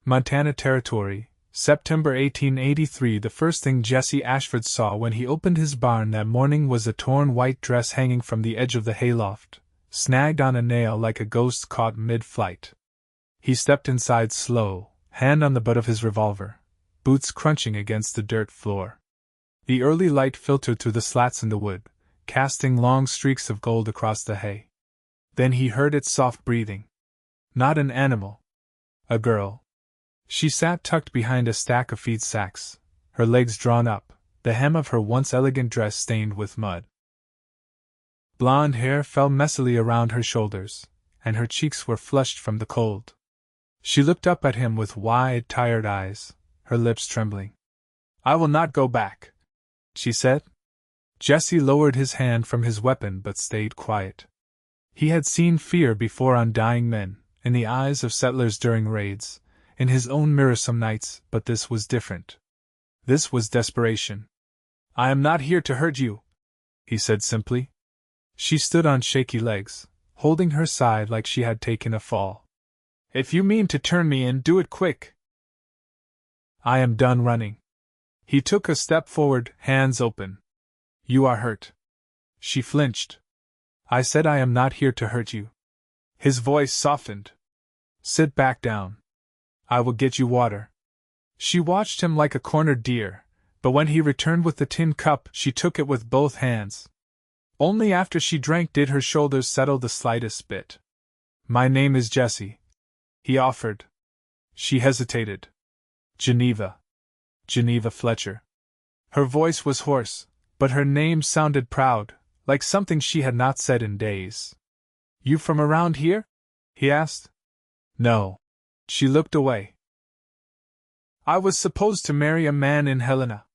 Montana Territory, September 1883. The first thing Jesse Ashford saw when he opened his barn that morning was a torn white dress hanging from the edge of the hayloft, snagged on a nail like a ghost caught mid-flight. He stepped inside slow, hand on the butt of his revolver, boots crunching against the dirt floor. The early light filtered through the slats in the wood, casting long streaks of gold across the hay. Then he heard its soft breathing. Not an animal. A girl. She sat tucked behind a stack of feed sacks, her legs drawn up, the hem of her once elegant dress stained with mud. Blonde hair fell messily around her shoulders, and her cheeks were flushed from the cold. She looked up at him with wide, tired eyes, her lips trembling. "I will not go back," she said. Jesse lowered his hand from his weapon but stayed quiet. He had seen fear before on dying men, in the eyes of settlers during raids, in his own mirror some nights, but this was different. This was desperation. "I am not here to hurt you," he said simply. She stood on shaky legs, holding her side like she had taken a fall. "If you mean to turn me in, do it quick." "I am done running." He took a step forward, hands open. "You are hurt." She flinched. "I said I am not here to hurt you." His voice softened. "Sit back down. I will get you water." She watched him like a cornered deer, but when he returned with the tin cup, she took it with both hands. Only after she drank did her shoulders settle the slightest bit. "My name is Jesse," he offered. She hesitated. "Geneva. Geneva Fletcher." Her voice was hoarse, but her name sounded proud, like something she had not said in days. "You from around here?" he asked. "No." She looked away. "I was supposed to marry a man in Helena.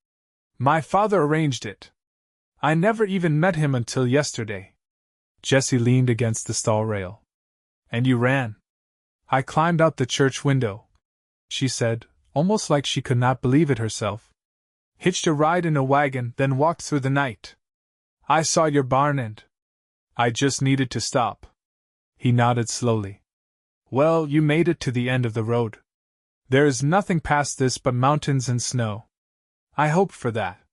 My father arranged it. I never even met him until yesterday." Jesse leaned against the stall rail. "And you ran?" "I climbed out the church window," she said, almost like she could not believe it herself. "Hitched a ride in a wagon, then walked through the night. I saw your barn and I just needed to stop." He nodded slowly. "Well, you made it to the end of the road. There is nothing past this but mountains and snow. I hoped for that."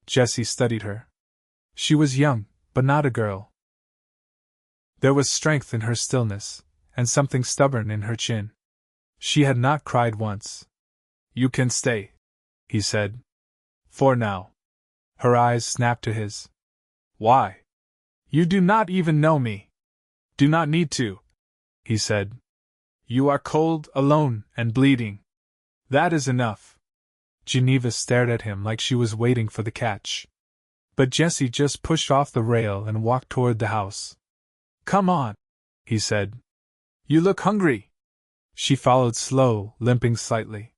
Jesse studied her. She was young, but not a girl. There was strength in her stillness, and something stubborn in her chin. She had not cried once. "You can stay," he said. "For now." Her eyes snapped to his. "Why? You do not even know me." "Do not need to," he said. "You are cold, alone, and bleeding. That is enough." Geneva stared at him like she was waiting for the catch. But Jesse just pushed off the rail and walked toward the house. "Come on," he said. "You look hungry." She followed slow, limping slightly.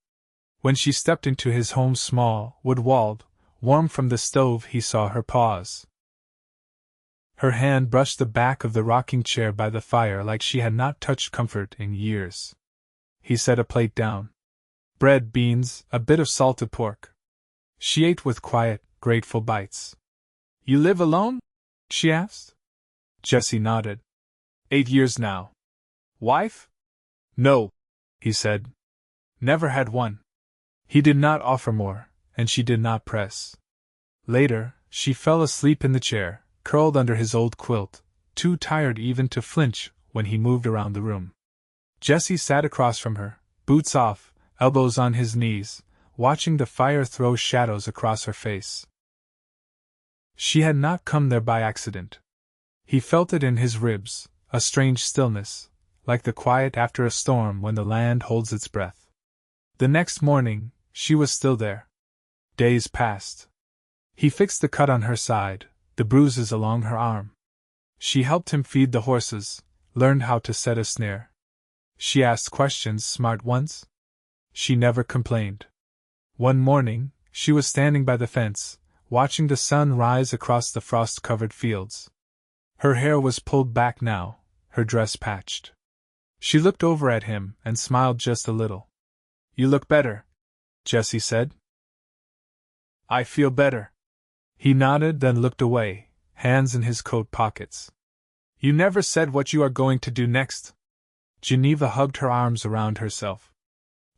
When she stepped into his home, small, wood-walled, warm from the stove, he saw her pause. Her hand brushed the back of the rocking chair by the fire like she had not touched comfort in years. He set a plate down. Bread, beans, a bit of salted pork. She ate with quiet, grateful bites. "You live alone?" she asked. Jesse nodded. 8 years now. "Wife?" "No," he said. "Never had one." He did not offer more, and she did not press. Later, she fell asleep in the chair, curled under his old quilt, too tired even to flinch when he moved around the room. Jesse sat across from her, boots off, elbows on his knees, watching the fire throw shadows across her face. She had not come there by accident. He felt it in his ribs, a strange stillness, like the quiet after a storm when the land holds its breath. The next morning, she was still there. Days passed. He fixed the cut on her side, the bruises along her arm. She helped him feed the horses, learned how to set a snare. She asked questions, smart ones. She never complained. One morning, she was standing by the fence, watching the sun rise across the frost-covered fields. Her hair was pulled back now, her dress patched. She looked over at him and smiled just a little. "You look better," Jesse said. "I feel better." He nodded, then looked away, hands in his coat pockets. "You never said what you are going to do next." Geneva hugged her arms around herself.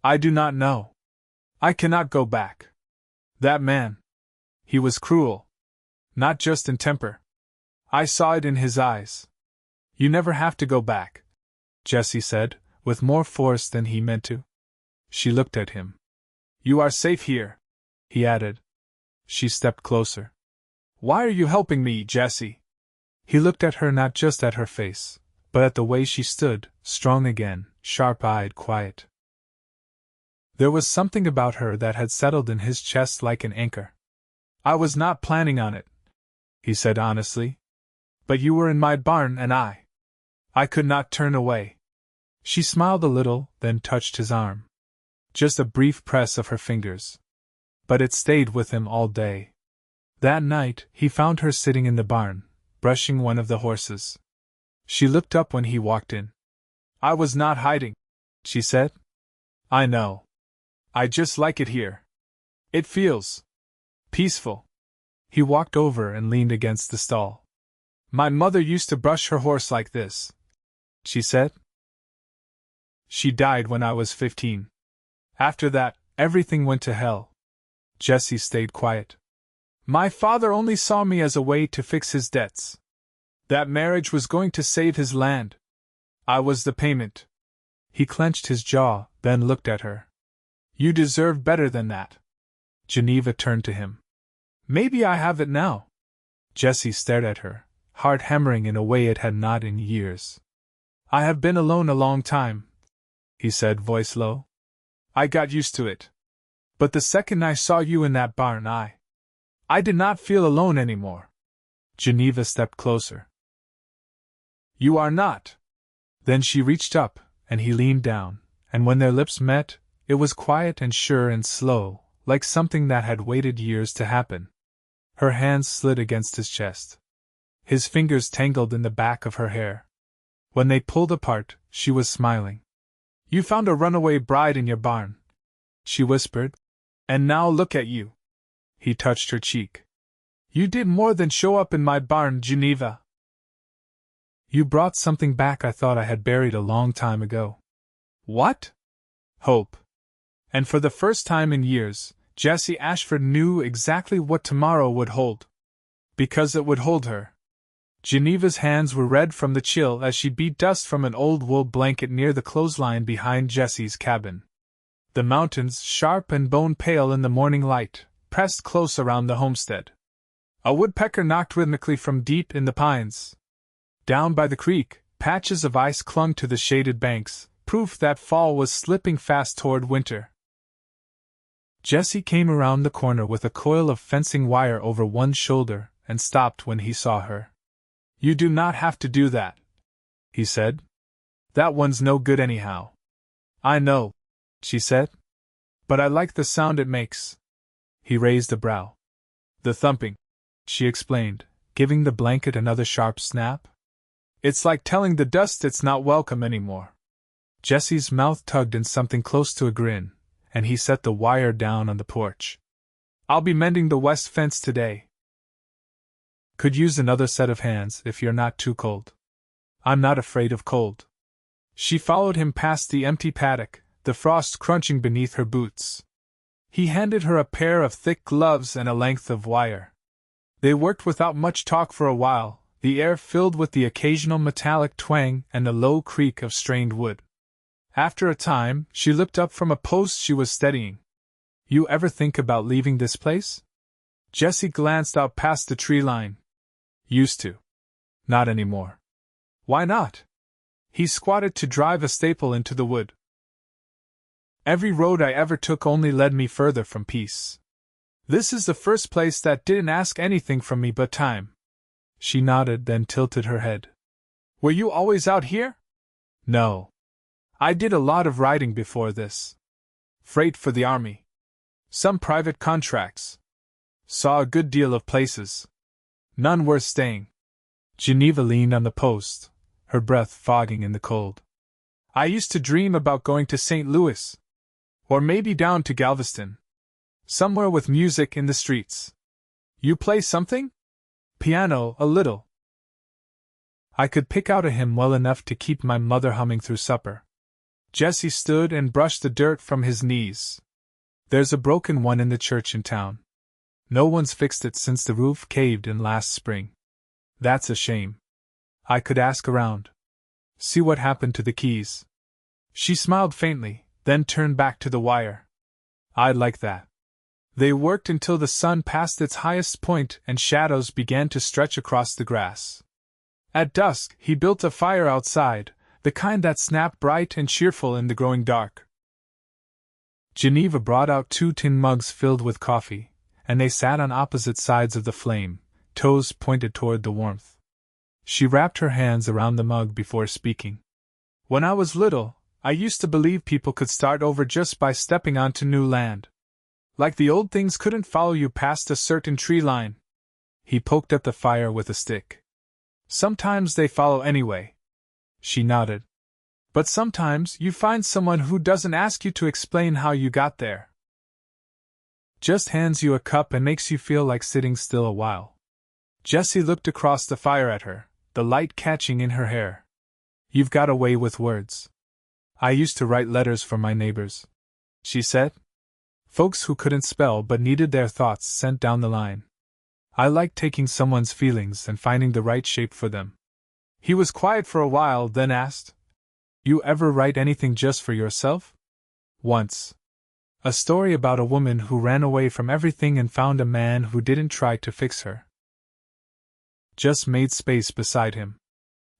I do not know. I cannot go back. That man. He was cruel. Not just in temper. I saw it in his eyes. You never have to go back, Jessie said, with more force than he meant to. She looked at him. You are safe here, he added. She stepped closer. Why are you helping me, Jessie? He looked at her, not just at her face, but at the way she stood, strong again, sharp-eyed, quiet. There was something about her that had settled in his chest like an anchor. I was not planning on it, he said honestly. But you were in my barn and I could not turn away. She smiled a little, then touched his arm. Just a brief press of her fingers. But it stayed with him all day. That night, he found her sitting in the barn, brushing one of the horses. She looked up when he walked in. I was not hiding, she said. I know. I just like it here. It feels peaceful. He walked over and leaned against the stall. My mother used to brush her horse like this, she said. She died when I was 15. After that, everything went to hell. Jessie stayed quiet. My father only saw me as a way to fix his debts. That marriage was going to save his land. I was the payment. He clenched his jaw, then looked at her. You deserve better than that. Geneva turned to him. Maybe I have it now. Jessie stared at her, heart hammering in a way it had not in years. I have been alone a long time, he said, voice low. I got used to it. But the second I saw you in that barn, I did not feel alone anymore. Geneva stepped closer. You are not. Then she reached up, and he leaned down, and when their lips met, it was quiet and sure and slow, like something that had waited years to happen. Her hands slid against his chest. His fingers tangled in the back of her hair. When they pulled apart, she was smiling. You found a runaway bride in your barn, she whispered. And now look at you. He touched her cheek. You did more than show up in my barn, Geneva. You brought something back I thought I had buried a long time ago. What? Hope. And for the first time in years, Jessie Ashford knew exactly what tomorrow would hold. Because it would hold her. Geneva's hands were red from the chill as she beat dust from an old wool blanket near the clothesline behind Jessie's cabin. The mountains, sharp and bone-pale in the morning light, pressed close around the homestead. A woodpecker knocked rhythmically from deep in the pines. Down by the creek, patches of ice clung to the shaded banks, proof that fall was slipping fast toward winter. Jessie came around the corner with a coil of fencing wire over one shoulder and stopped when he saw her. You do not have to do that, he said. That one's no good anyhow. I know, she said. But I like the sound it makes. He raised a brow. The thumping, she explained, giving the blanket another sharp snap. It's like telling the dust it's not welcome anymore. Jessie's mouth tugged in something close to a grin, and he set the wire down on the porch. I'll be mending the west fence today. Could use another set of hands if you're not too cold. I'm not afraid of cold. She followed him past the empty paddock, the frost crunching beneath her boots. He handed her a pair of thick gloves and a length of wire. They worked without much talk for a while, the air filled with the occasional metallic twang and the low creak of strained wood. After a time, she looked up from a post she was steadying. You ever think about leaving this place? Jessie glanced out past the tree line. Used to. Not anymore. Why not? He squatted to drive a staple into the wood. Every road I ever took only led me further from peace. This is the first place that didn't ask anything from me but time. She nodded, then tilted her head. Were you always out here? No. I did a lot of riding before this. Freight for the army. Some private contracts. Saw a good deal of places. None worth staying. Geneva leaned on the post, her breath fogging in the cold. I used to dream about going to St. Louis. Or maybe down to Galveston. Somewhere with music in the streets. You play something? Piano, a little. I could pick out a hymn well enough to keep my mother humming through supper. Jesse stood and brushed the dirt from his knees. There's a broken one in the church in town. No one's fixed it since the roof caved in last spring. That's a shame. I could ask around. See what happened to the keys. She smiled faintly, then turned back to the wire. I'd like that. They worked until the sun passed its highest point and shadows began to stretch across the grass. At dusk, he built a fire outside, the kind that snapped bright and cheerful in the growing dark. Geneva brought out 2 tin mugs filled with coffee, and they sat on opposite sides of the flame, toes pointed toward the warmth. She wrapped her hands around the mug before speaking. When I was little, I used to believe people could start over just by stepping onto new land. Like the old things couldn't follow you past a certain tree line. He poked at the fire with a stick. Sometimes they follow anyway. She nodded. But sometimes you find someone who doesn't ask you to explain how you got there. Just hands you a cup and makes you feel like sitting still a while. Jessie looked across the fire at her, the light catching in her hair. You've got a way with words. I used to write letters for my neighbors, she said. Folks who couldn't spell but needed their thoughts sent down the line. I liked taking someone's feelings and finding the right shape for them. He was quiet for a while, then asked, You ever write anything just for yourself? Once. A story about a woman who ran away from everything and found a man who didn't try to fix her. Just made space beside him.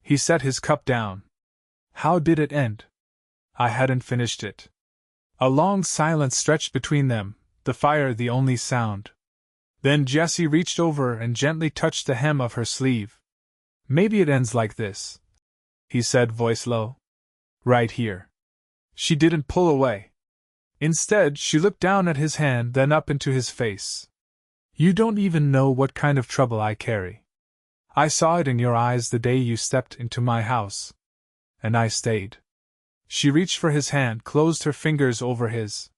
He set his cup down. How did it end? I hadn't finished it. A long silence stretched between them, the fire the only sound. Then Jessie reached over and gently touched the hem of her sleeve. Maybe it ends like this, he said, voice low. Right here. She didn't pull away. Instead, she looked down at his hand, then up into his face. You don't even know what kind of trouble I carry. I saw it in your eyes the day you stepped into my house. And I stayed. She reached for his hand, closed her fingers over his.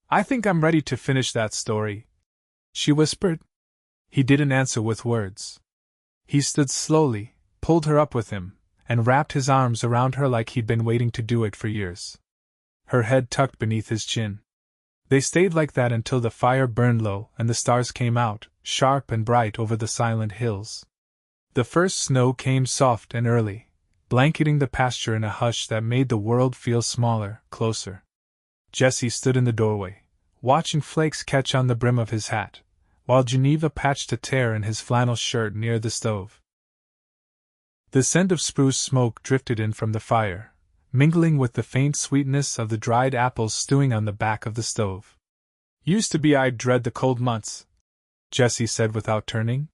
I think I'm ready to finish that story, she whispered. He didn't answer with words. He stood slowly, pulled her up with him, and wrapped his arms around her like he'd been waiting to do it for years. Her head tucked beneath his chin. They stayed like that until the fire burned low and the stars came out, sharp and bright over the silent hills. The first snow came soft and early, blanketing the pasture in a hush that made the world feel smaller, closer. Jessie stood in the doorway, watching flakes catch on the brim of his hat, while Geneva patched a tear in his flannel shirt near the stove. The scent of spruce smoke drifted in from the fire, mingling with the faint sweetness of the dried apples stewing on the back of the stove. Used to be I'd dread the cold months, Jessie said without turning.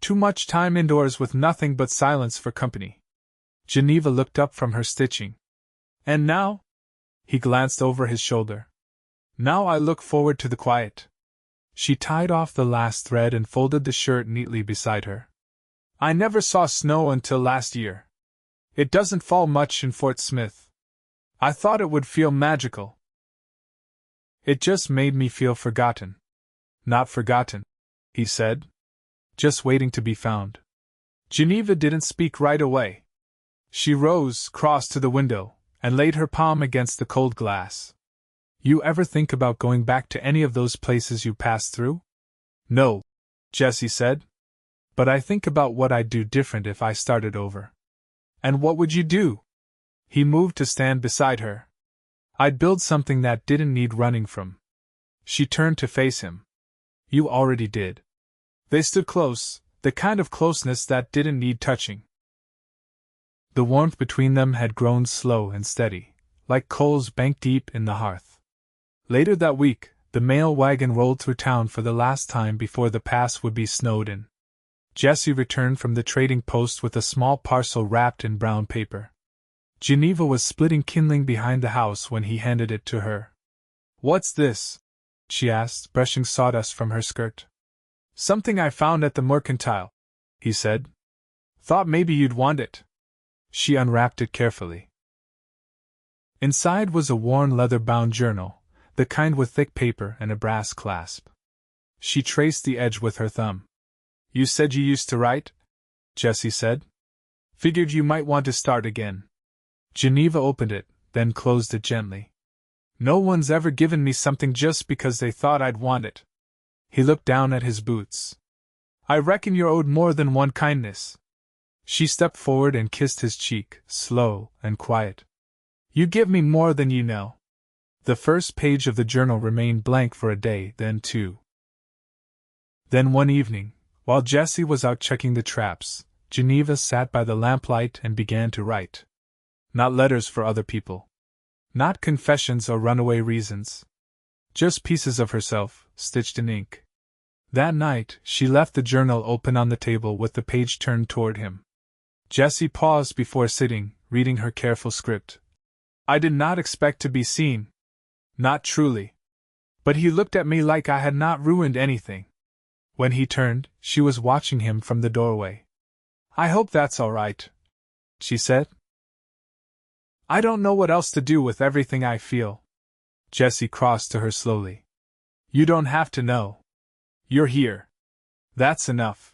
Too much time indoors with nothing but silence for company. Geneva looked up from her stitching. And now? He glanced over his shoulder. Now I look forward to the quiet. She tied off the last thread and folded the shirt neatly beside her. I never saw snow until last year. It doesn't fall much in Fort Smith. I thought it would feel magical. It just made me feel forgotten. Not forgotten, he said. Just waiting to be found. Geneva didn't speak right away. She rose, crossed to the window, and laid her palm against the cold glass. You ever think about going back to any of those places you passed through? No, Jessie said. But I think about what I'd do different if I started over. And what would you do? He moved to stand beside her. I'd build something that didn't need running from. She turned to face him. You already did. They stood close, the kind of closeness that didn't need touching. The warmth between them had grown slow and steady, like coals banked deep in the hearth. Later that week, the mail wagon rolled through town for the last time before the pass would be snowed in. Jessie returned from the trading post with a small parcel wrapped in brown paper. Geneva was splitting kindling behind the house when he handed it to her. What's this? She asked, brushing sawdust from her skirt. Something I found at the mercantile, he said. Thought maybe you'd want it. She unwrapped it carefully. Inside was a worn leather-bound journal, the kind with thick paper and a brass clasp. She traced the edge with her thumb. You said you used to write? Jessie said. Figured you might want to start again. Geneva opened it, then closed it gently. No one's ever given me something just because they thought I'd want it. He looked down at his boots. I reckon you're owed more than one kindness. She stepped forward and kissed his cheek, slow and quiet. You give me more than you know. The first page of the journal remained blank for a day, then two. Then one evening, while Jessie was out checking the traps, Geneva sat by the lamplight and began to write. Not letters for other people. Not confessions or runaway reasons. Just pieces of herself, stitched in ink. That night, she left the journal open on the table with the page turned toward him. Jessie paused before sitting, reading her careful script. I did not expect to be seen. Not truly. But he looked at me like I had not ruined anything. When he turned, she was watching him from the doorway. I hope that's all right, she said. I don't know what else to do with everything I feel. Jessie crossed to her slowly. You don't have to know. You're here. That's enough.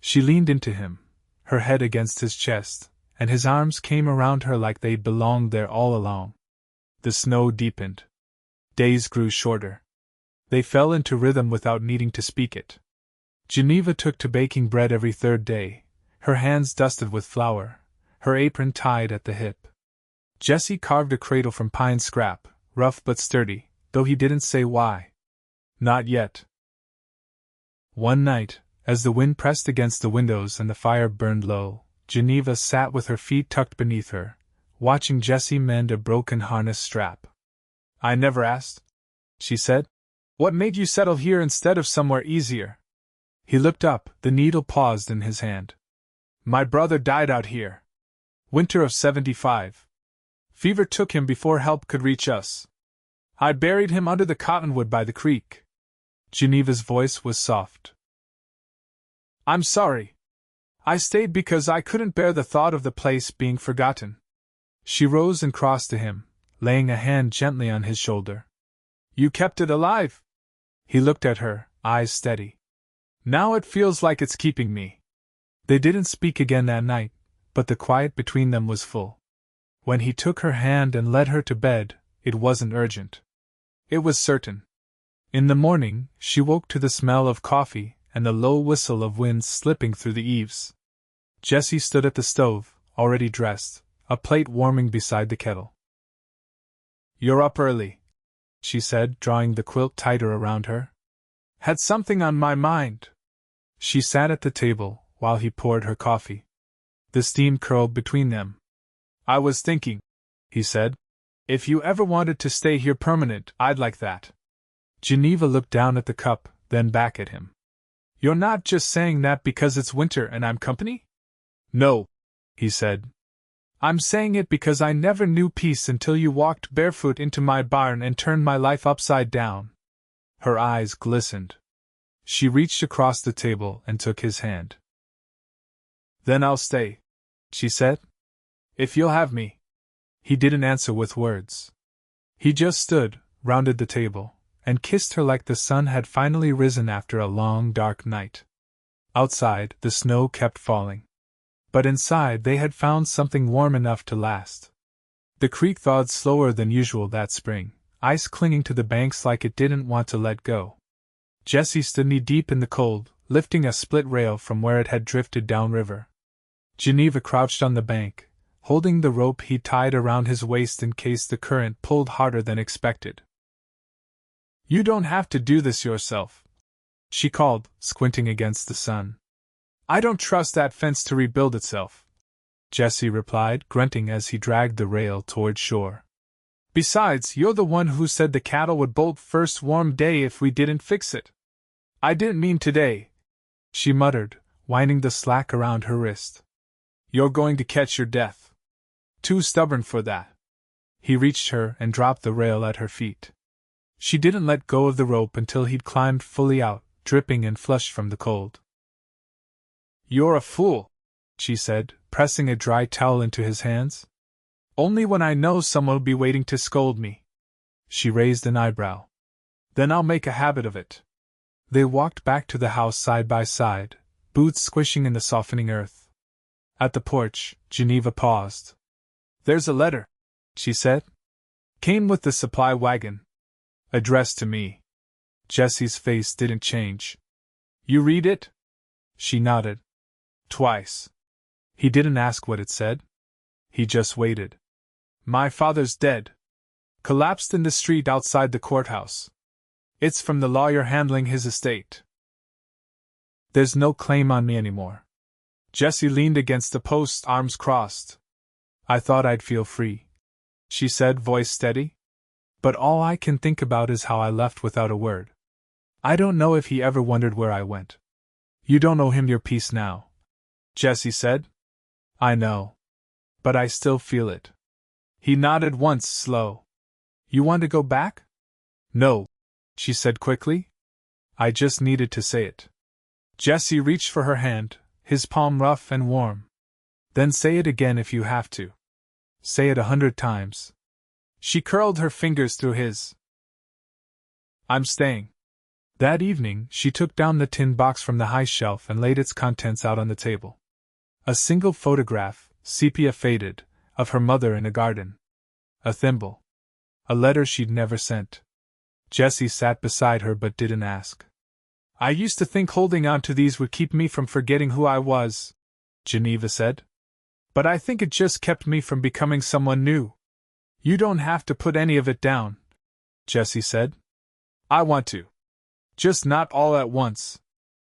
She leaned into him, her head against his chest, and his arms came around her like they'd belonged there all along. The snow deepened. Days grew shorter. They fell into rhythm without needing to speak it. Geneva took to baking bread every third day, her hands dusted with flour, her apron tied at the hip. Jessie carved a cradle from pine scrap, rough but sturdy, though he didn't say why. Not yet. One night, as the wind pressed against the windows and the fire burned low, Geneva sat with her feet tucked beneath her, watching Jessie mend a broken harness strap. I never asked, she said. What made you settle here instead of somewhere easier? He looked up, the needle paused in his hand. My brother died out here. Winter of '75. Fever took him before help could reach us. I buried him under the cottonwood by the creek. Geneva's voice was soft. I'm sorry. I stayed because I couldn't bear the thought of the place being forgotten. She rose and crossed to him, laying a hand gently on his shoulder. You kept it alive? He looked at her, eyes steady. Now it feels like it's keeping me. They didn't speak again that night, but the quiet between them was full. When he took her hand and led her to bed, it wasn't urgent. It was certain. In the morning, she woke to the smell of coffee and the low whistle of wind slipping through the eaves. Jessie stood at the stove, already dressed, a plate warming beside the kettle. You're up early, she said, drawing the quilt tighter around her. Had something on my mind. She sat at the table while he poured her coffee. The steam curled between them. I was thinking, he said. If you ever wanted to stay here permanent, I'd like that. Geneva looked down at the cup, then back at him. You're not just saying that because it's winter and I'm company? No, he said. I'm saying it because I never knew peace until you walked barefoot into my barn and turned my life upside down. Her eyes glistened. She reached across the table and took his hand. Then I'll stay, she said. If you'll have me. He didn't answer with words. He just stood, rounded the table, and kissed her like the sun had finally risen after a long, dark night. Outside, the snow kept falling. But inside they had found something warm enough to last. The creek thawed slower than usual that spring, ice clinging to the banks like it didn't want to let go. Jessie stood knee-deep in the cold, lifting a split rail from where it had drifted downriver. Geneva crouched on the bank, holding the rope he tied around his waist in case the current pulled harder than expected. You don't have to do this yourself, she called, squinting against the sun. I don't trust that fence to rebuild itself, Jessie replied, grunting as he dragged the rail toward shore. Besides, you're the one who said the cattle would bolt first warm day if we didn't fix it. I didn't mean today, she muttered, winding the slack around her wrist. You're going to catch your death. Too stubborn for that. He reached her and dropped the rail at her feet. She didn't let go of the rope until he'd climbed fully out, dripping and flushed from the cold. You're a fool, she said, pressing a dry towel into his hands. Only when I know someone'll be waiting to scold me. She raised an eyebrow. Then I'll make a habit of it. They walked back to the house side by side, boots squishing in the softening earth. At the porch, Geneva paused. There's a letter, she said. Came with the supply wagon. Addressed to me. Jessie's face didn't change. You read it? She nodded. Twice. He didn't ask what it said. He just waited. My father's dead. Collapsed in the street outside the courthouse. It's from the lawyer handling his estate. There's no claim on me anymore. Jessie leaned against the post, arms crossed. I thought I'd feel free, she said, voice steady. But all I can think about is how I left without a word. I don't know if he ever wondered where I went. You don't owe him your peace now, Jessie said. I know. But I still feel it. He nodded once, slow. You want to go back? No, she said quickly. I just needed to say it. Jessie reached for her hand, his palm rough and warm. Then say it again if you have to. Say it 100 times. She curled her fingers through his. I'm staying. That evening, she took down the tin box from the high shelf and laid its contents out on the table. A single photograph, sepia faded, of her mother in a garden. A thimble. A letter she'd never sent. Jessie sat beside her but didn't ask. I used to think holding on to these would keep me from forgetting who I was, Geneva said. But I think it just kept me from becoming someone new. You don't have to put any of it down, Jessie said. I want to. Just not all at once.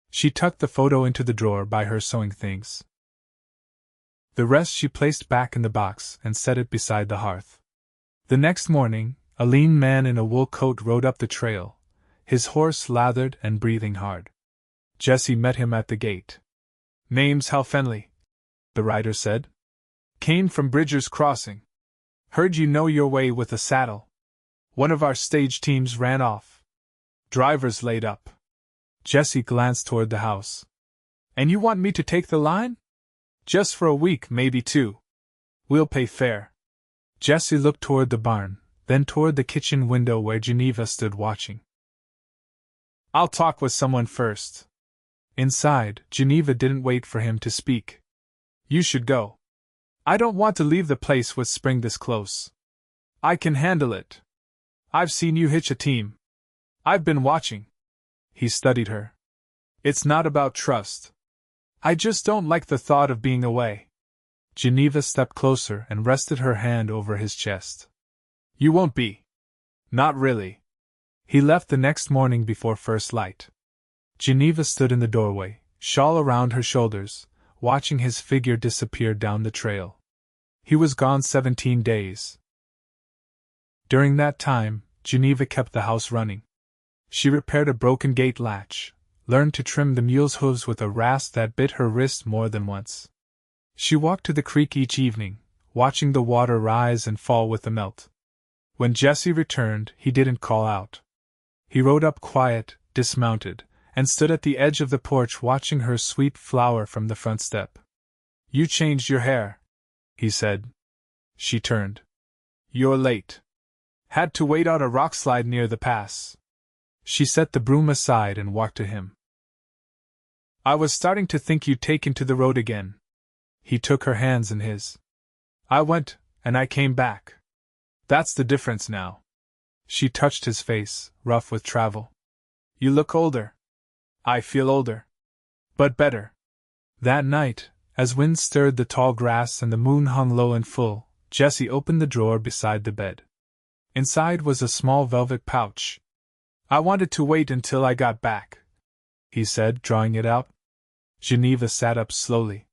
She tucked the photo into the drawer by her sewing things. The rest she placed back in the box and set it beside the hearth. The next morning, a lean man in a wool coat rode up the trail, his horse lathered and breathing hard. Jessie met him at the gate. Name's Hal Fenley, the rider said. Came from Bridger's Crossing. Heard you know your way with a saddle. One of our stage teams ran off. Driver's laid up. Jessie glanced toward the house. And you want me to take the line? Just for a week, maybe 2. We'll pay fair. Jessie looked toward the barn, then toward the kitchen window where Geneva stood watching. I'll talk with someone first. Inside, Geneva didn't wait for him to speak. You should go. I don't want to leave the place with spring this close. I can handle it. I've seen you hitch a team. I've been watching. He studied her. It's not about trust. I just don't like the thought of being away. Geneva stepped closer and rested her hand over his chest. You won't be. Not really. He left the next morning before first light. Geneva stood in the doorway, shawl around her shoulders, watching his figure disappear down the trail. He was gone 17 days. During that time, Geneva kept the house running. She repaired a broken gate latch, learned to trim the mule's hooves with a rasp that bit her wrist more than once. She walked to the creek each evening, watching the water rise and fall with the melt. When Jessie returned, he didn't call out. He rode up quiet, dismounted, and stood at the edge of the porch watching her sweep flower from the front step. You changed your hair, he said. She turned. You're late. Had to wait out a rockslide near the pass. She set the broom aside and walked to him. I was starting to think you'd taken to the road again. He took her hands in his. I went, and I came back. That's the difference now. She touched his face, rough with travel. You look older. I feel older. But better. That night, as wind stirred the tall grass and the moon hung low and full, Jessie opened the drawer beside the bed. Inside was a small velvet pouch. I wanted to wait until I got back, he said, drawing it out. Geneva sat up slowly.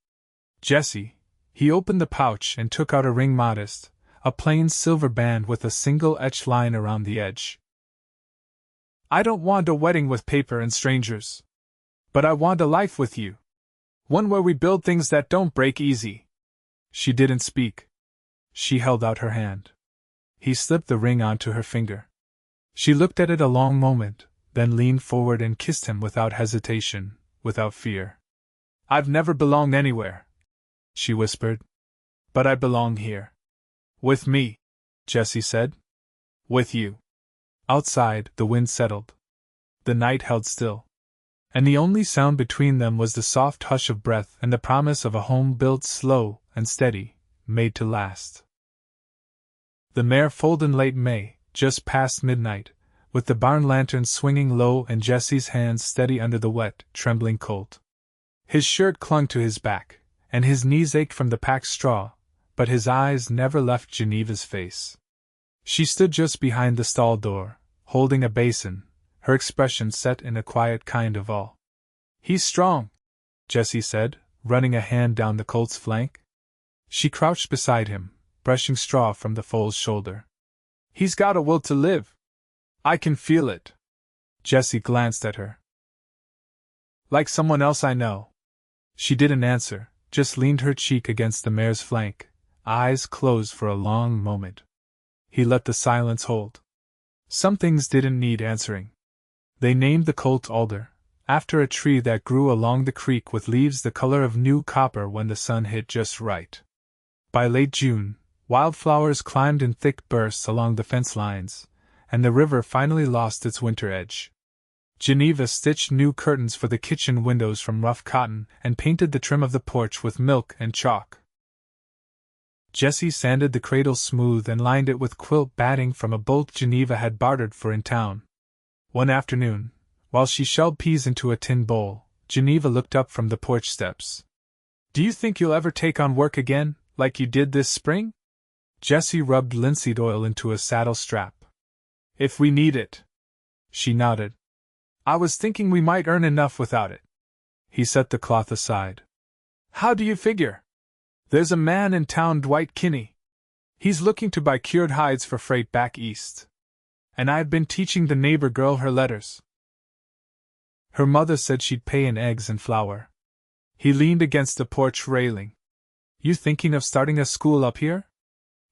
Jessie, he opened the pouch and took out a ring modest, a plain silver band with a single etched line around the edge. I don't want a wedding with paper and strangers. But I want a life with you. One where we build things that don't break easy. She didn't speak. She held out her hand. He slipped the ring onto her finger. She looked at it a long moment, then leaned forward and kissed him without hesitation, without fear. I've never belonged anywhere, she whispered. But I belong here. With me, Jessie said. With you. Outside, the wind settled. The night held still. And the only sound between them was the soft hush of breath and the promise of a home built slow and steady, made to last. The mare foaled in late May, just past midnight, with the barn lantern swinging low and Jesse's hands steady under the wet, trembling colt. His shirt clung to his back, and his knees ached from the packed straw, but his eyes never left Geneva's face. She stood just behind the stall door, holding a basin, her expression set in a quiet kind of awe. "He's strong," Jessie said, running a hand down the colt's flank. She crouched beside him, brushing straw from the foal's shoulder. "He's got a will to live. I can feel it." Jessie glanced at her. "Like someone else I know." She didn't answer, just leaned her cheek against the mare's flank, eyes closed for a long moment. He let the silence hold. Some things didn't need answering. They named the colt Alder, after a tree that grew along the creek with leaves the color of new copper when the sun hit just right. By late June, wildflowers climbed in thick bursts along the fence lines, and the river finally lost its winter edge. Geneva stitched new curtains for the kitchen windows from rough cotton and painted the trim of the porch with milk and chalk. Jessie sanded the cradle smooth and lined it with quilt batting from a bolt Geneva had bartered for in town. One afternoon, while she shelled peas into a tin bowl, Geneva looked up from the porch steps. "Do you think you'll ever take on work again, like you did this spring?" Jessie rubbed linseed oil into a saddle strap. "If we need it." She nodded. "I was thinking we might earn enough without it." He set the cloth aside. "How do you figure?" "There's a man in town, Dwight Kinney. He's looking to buy cured hides for freight back east. And I've been teaching the neighbor girl her letters. Her mother said she'd pay in eggs and flour." He leaned against the porch railing. "You thinking of starting a school up here?"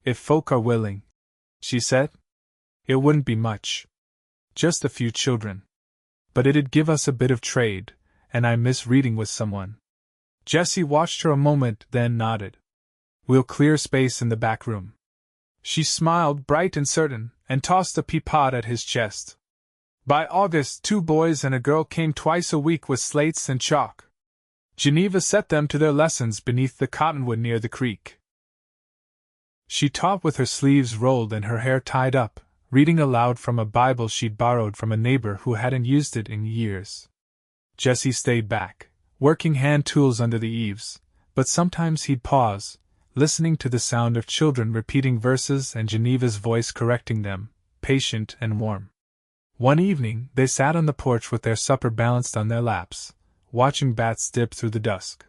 "If folk are willing," she said. "It wouldn't be much. Just a few children. But it'd give us a bit of trade, and I miss reading with someone." Jessie watched her a moment, then nodded. "We'll clear space in the back room." She smiled, bright and certain, and tossed a peapod at his chest. By August, 2 boys and a girl came twice a week with slates and chalk. Geneva set them to their lessons beneath the cottonwood near the creek. She taught with her sleeves rolled and her hair tied up, reading aloud from a Bible she'd borrowed from a neighbor who hadn't used it in years. Jessie stayed back, working hand tools under the eaves, but sometimes he'd pause, listening to the sound of children repeating verses and Geneva's voice correcting them, patient and warm. One evening, they sat on the porch with their supper balanced on their laps, watching bats dip through the dusk.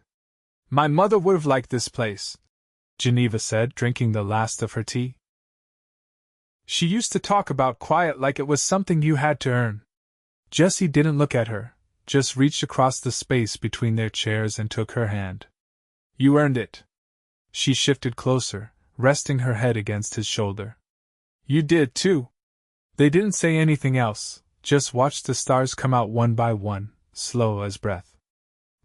"My mother would have liked this place," Geneva said, drinking the last of her tea. "She used to talk about quiet like it was something you had to earn." Jessie didn't look at her, just reached across the space between their chairs and took her hand. "You earned it." She shifted closer, resting her head against his shoulder. "You did, too." They didn't say anything else, just watched the stars come out one by one, slow as breath.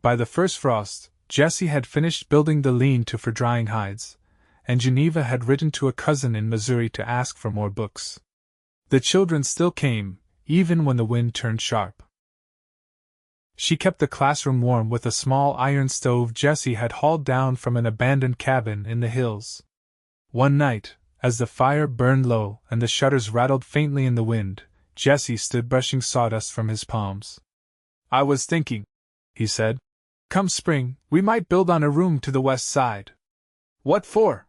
By the first frost, Jessie had finished building the lean-to for drying hides, and Geneva had written to a cousin in Missouri to ask for more books. The children still came, even when the wind turned sharp. She kept the classroom warm with a small iron stove Jessie had hauled down from an abandoned cabin in the hills. One night, as the fire burned low and the shutters rattled faintly in the wind, Jessie stood brushing sawdust from his palms. "I was thinking," he said, "come spring, we might build on a room to the west side." "What for?"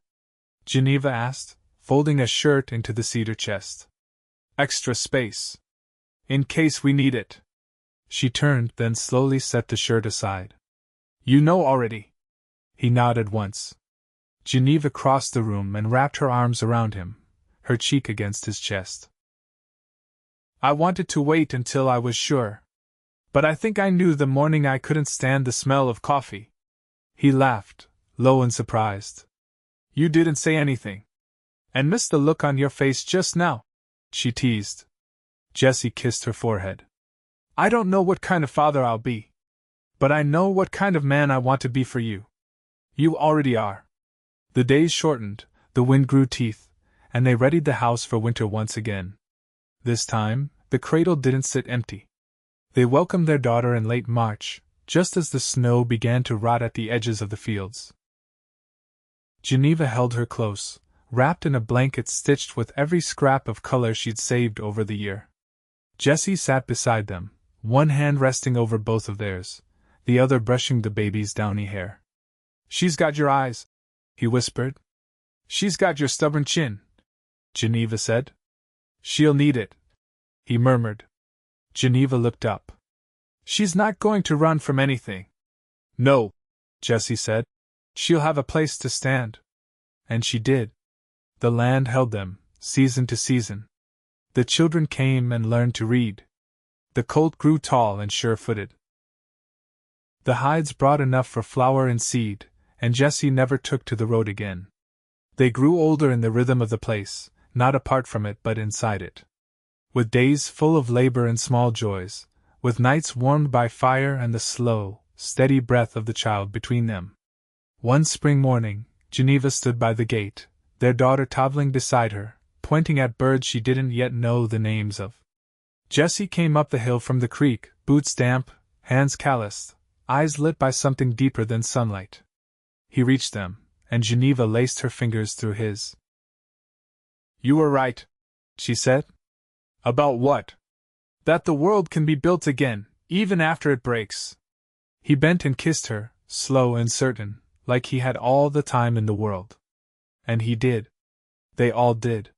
Geneva asked, folding a shirt into the cedar chest. "Extra space. In case we need it." She turned, then slowly set the shirt aside. "You know already." He nodded once. Geneva crossed the room and wrapped her arms around him, her cheek against his chest. "I wanted to wait until I was sure. But I think I knew the morning I couldn't stand the smell of coffee." He laughed, low and surprised. "You didn't say anything. And missed the look on your face just now," she teased. Jessie kissed her forehead. "I don't know what kind of father I'll be. But I know what kind of man I want to be for you. You already are." The days shortened, the wind grew teeth, and they readied the house for winter once again. This time, the cradle didn't sit empty. They welcomed their daughter in late March, just as the snow began to rot at the edges of the fields. Geneva held her close, wrapped in a blanket stitched with every scrap of color she'd saved over the year. Jessie sat beside them, one hand resting over both of theirs, the other brushing the baby's downy hair. "She's got your eyes," he whispered. "She's got your stubborn chin," Geneva said. "She'll need it," he murmured. Geneva looked up. "She's not going to run from anything." "No," Jessie said. "She'll have a place to stand." And she did. The land held them, season to season. The children came and learned to read. The colt grew tall and sure-footed. The hides brought enough for flour and seed, and Jessie never took to the road again. They grew older in the rhythm of the place, not apart from it but inside it. With days full of labor and small joys, with nights warmed by fire and the slow, steady breath of the child between them. One spring morning, Geneva stood by the gate, their daughter toddling beside her, pointing at birds she didn't yet know the names of. Jessie came up the hill from the creek, boots damp, hands calloused, eyes lit by something deeper than sunlight. He reached them, and Geneva laced her fingers through his. "You were right," she said. "About what?" "That the world can be built again, even after it breaks." He bent and kissed her, slow and certain, like he had all the time in the world. And he did. They all did.